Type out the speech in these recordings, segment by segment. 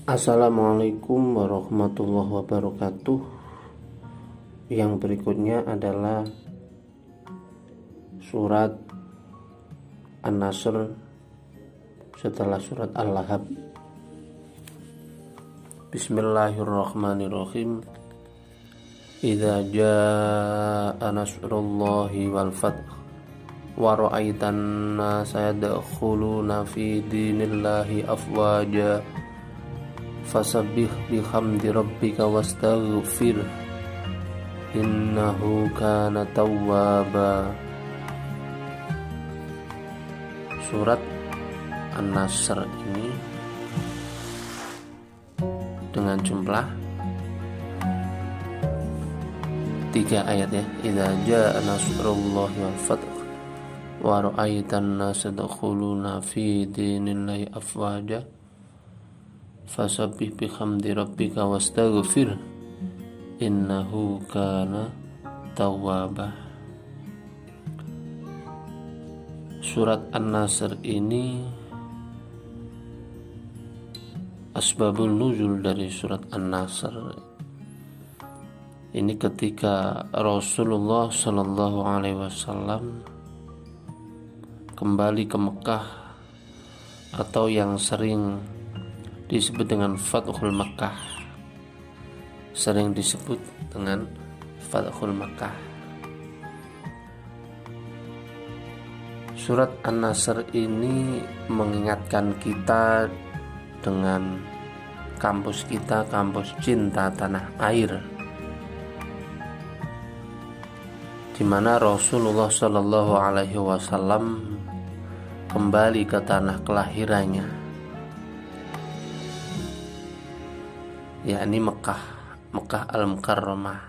Assalamualaikum warahmatullahi wabarakatuh. Yang berikutnya adalah surat An-Nasr setelah surat Al-Lahab. Bismillahirrahmanirrahim. Idza jaa nasrullahi wal fath wa ra'aitan nasa yadkhuluna fi dinillahi afwaja fasabbih bihamdi rabbika wastaghfir innahu kana tawwaba. Surat An-Nasr ini dengan jumlah 3 ayat ya. Idza jaa nasrullahi wal fath wa ra'aitan nasa yadkhuluna fi dinillahi afwaja fasabbih bihamdi rabbika wastaghfir innahu kana tawwaba. Surat An-Nasr ini asbabul nuzul dari surat An-Nasr ini ketika Rasulullah Shallallahu Alaihi Wasallam kembali ke Mekah, atau yang sering disebut dengan Fathul Makkah, sering disebut dengan Fathul Makkah. Surat An-Nasr ini mengingatkan kita dengan kampus kita, kampus cinta tanah air, di mana Rasulullah Shallallahu Alaihi Wasallam kembali ke tanah kelahirannya, yakni Mekah Al-Mukarramah.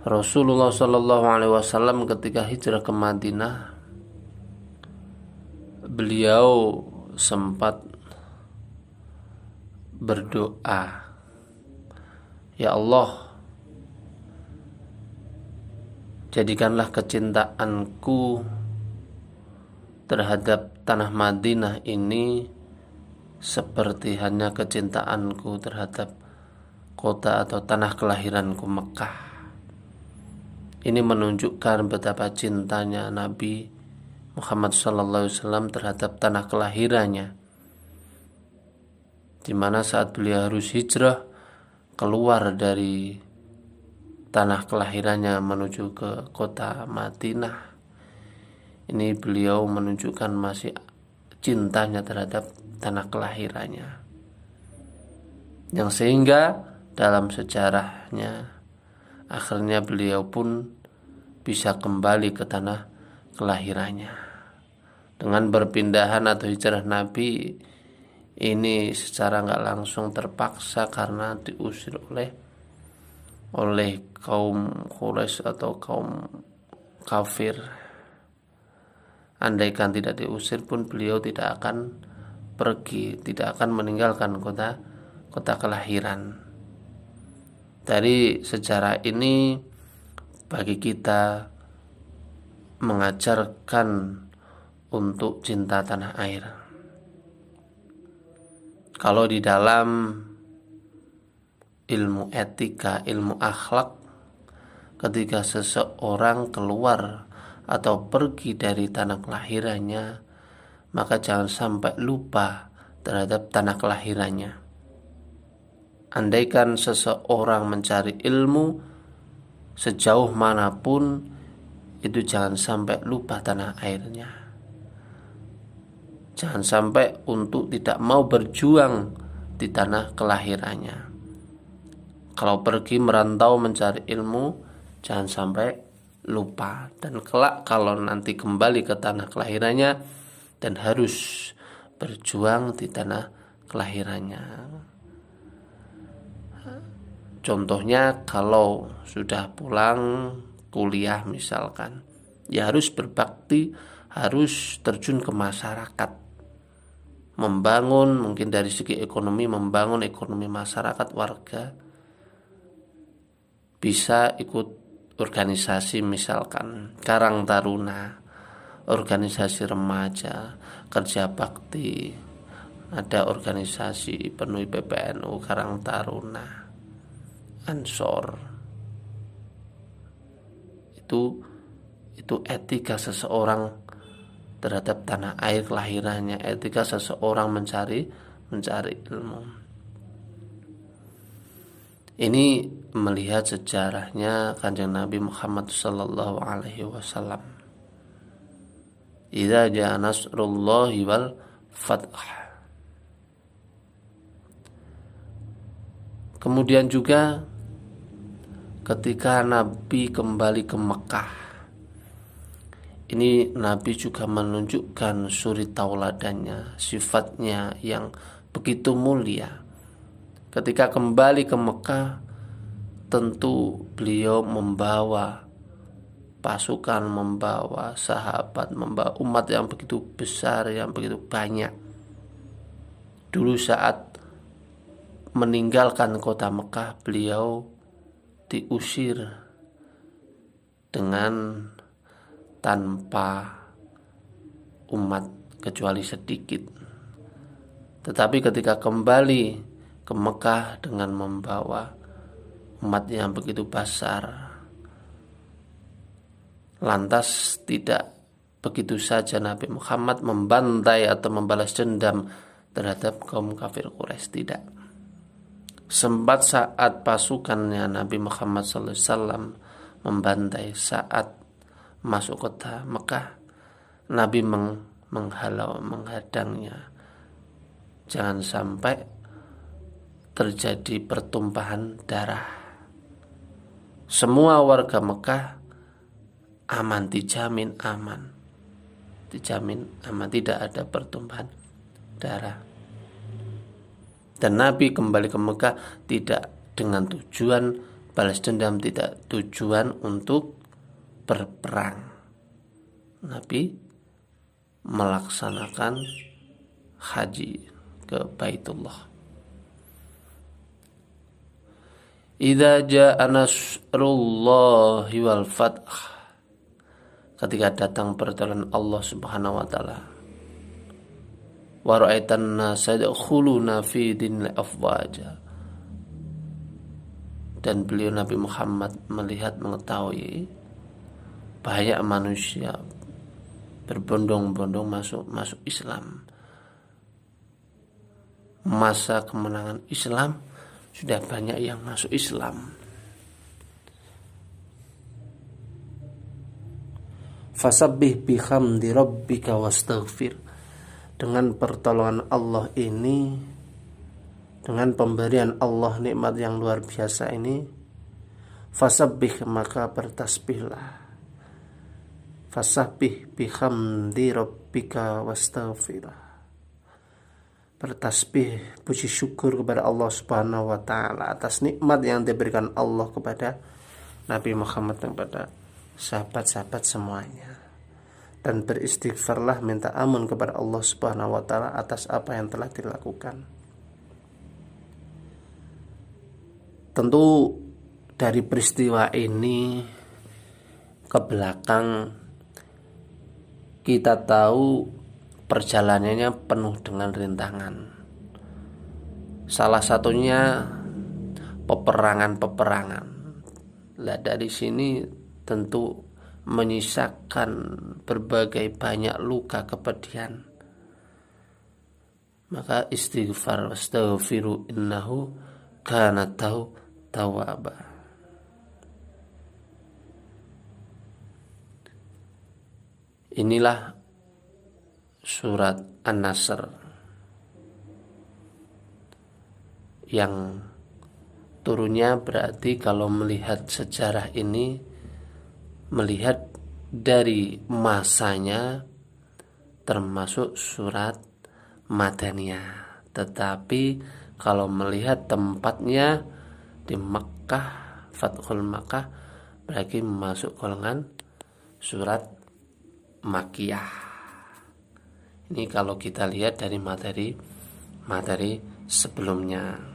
Rasulullah Shallallahu Alaihi Wasallam ketika hijrah ke Madinah, beliau sempat berdoa, ya Allah, jadikanlah kecintaanku terhadap tanah Madinah ini seperti hanya kecintaanku terhadap kota atau tanah kelahiranku Mekah. Ini menunjukkan betapa cintanya Nabi Muhammad SAW terhadap tanah kelahirannya, di mana saat beliau harus hijrah keluar dari tanah kelahirannya menuju ke kota Madinah, ini beliau menunjukkan masih cintanya terhadap tanah kelahirannya, yang sehingga dalam sejarahnya akhirnya beliau pun bisa kembali ke tanah kelahirannya. Dengan berpindahan atau hijrah Nabi ini secara nggak langsung terpaksa karena diusir oleh kaum Quraisy atau kaum kafir. Andaikan tidak diusir pun beliau tidak akan pergi, tidak akan meninggalkan kota kelahiran. Dari sejarah ini bagi kita mengajarkan untuk cinta tanah air. Kalau di dalam ilmu etika, ilmu akhlak, ketika seseorang keluar atau pergi dari tanah kelahirannya, maka jangan sampai lupa terhadap tanah kelahirannya. Andaikan seseorang mencari ilmu sejauh manapun, itu jangan sampai lupa tanah airnya. Jangan sampai untuk tidak mau berjuang di tanah kelahirannya. Kalau pergi merantau mencari ilmu, jangan sampai lupa. Dan kelak kalau nanti kembali ke tanah kelahirannya dan harus berjuang di tanah kelahirannya. Contohnya kalau sudah pulang kuliah misalkan, ya harus berbakti, harus terjun ke masyarakat, membangun mungkin dari segi ekonomi, membangun ekonomi masyarakat warga, bisa ikut organisasi misalkan Karang Taruna, organisasi remaja, kerja bakti, ada organisasi penuh PBNU, Karang Taruna, Ansor. Itu etika seseorang terhadap tanah air kelahirannya, etika seseorang mencari ilmu. Ini melihat sejarahnya Kanjeng Nabi Muhammad sallallahu alaihi wasallam. Idza jaa nasrullahi wal fath. Kemudian juga ketika Nabi kembali ke Mekah, ini Nabi juga menunjukkan suri tauladannya, sifatnya yang begitu mulia. Ketika kembali ke Mekah, tentu beliau membawa pasukan, membawa sahabat, membawa umat yang begitu besar, yang begitu banyak. Dulu saat meninggalkan kota Mekah, beliau diusir dengan tanpa umat kecuali sedikit. Tetapi ketika kembali ke Mekah dengan membawa umat yang begitu besar, lantas tidak begitu saja Nabi Muhammad membantai atau membalas dendam terhadap kaum kafir Quraisy, tidak. Sempat saat pasukannya Nabi Muhammad SAW membantai saat masuk kota Mekah, Nabi menghalau, menghadangnya. Jangan sampai terjadi pertumpahan darah. Semua warga Mekah aman, dijamin aman, tidak ada pertumpahan darah. Dan Nabi kembali ke Mekah tidak dengan tujuan balas dendam, tidak tujuan untuk berperang. Nabi melaksanakan haji ke Baitullah. Idza jaa nasrullahi wal fath. Ketika datang pertolongan Allah Subhanahu wa taala. Wa ra'aitan nasa yadkhuluna fi dinil afwaja. Dan beliau Nabi Muhammad melihat, mengetahui banyak manusia berbondong-bondong masuk Islam. Masa kemenangan Islam sudah banyak yang masuk Islam. Fasabbih bihamdi rabbika wastaghfir. Dengan pertolongan Allah ini, dengan pemberian Allah nikmat yang luar biasa ini, fasabbih, maka bertasbihlah. Fasabbih bihamdi rabbika wastaghfir. Bertasbih, puji syukur kepada Allah Subhanahu wa taala atas nikmat yang diberikan Allah kepada Nabi Muhammad dan kepada sahabat-sahabat semuanya. Dan beristighfarlah, minta ampun kepada Allah Subhanahu wa taala atas apa yang telah dilakukan. Tentu dari peristiwa ini ke belakang kita tahu perjalanannya penuh dengan rintangan. Salah satunya peperangan. Lah dari sini tentu menyisakan berbagai banyak luka kepedihan. Maka istighfar, wastaghfiru innahu kana tawwaba. Inilah surat An-Nasr yang turunnya berarti kalau melihat sejarah ini, melihat dari masanya termasuk surat Madaniyah. Tetapi kalau melihat tempatnya di Makkah, Fathul Makkah, berarti masuk golongan surat Makkiyah. Ini kalau kita lihat dari materi sebelumnya.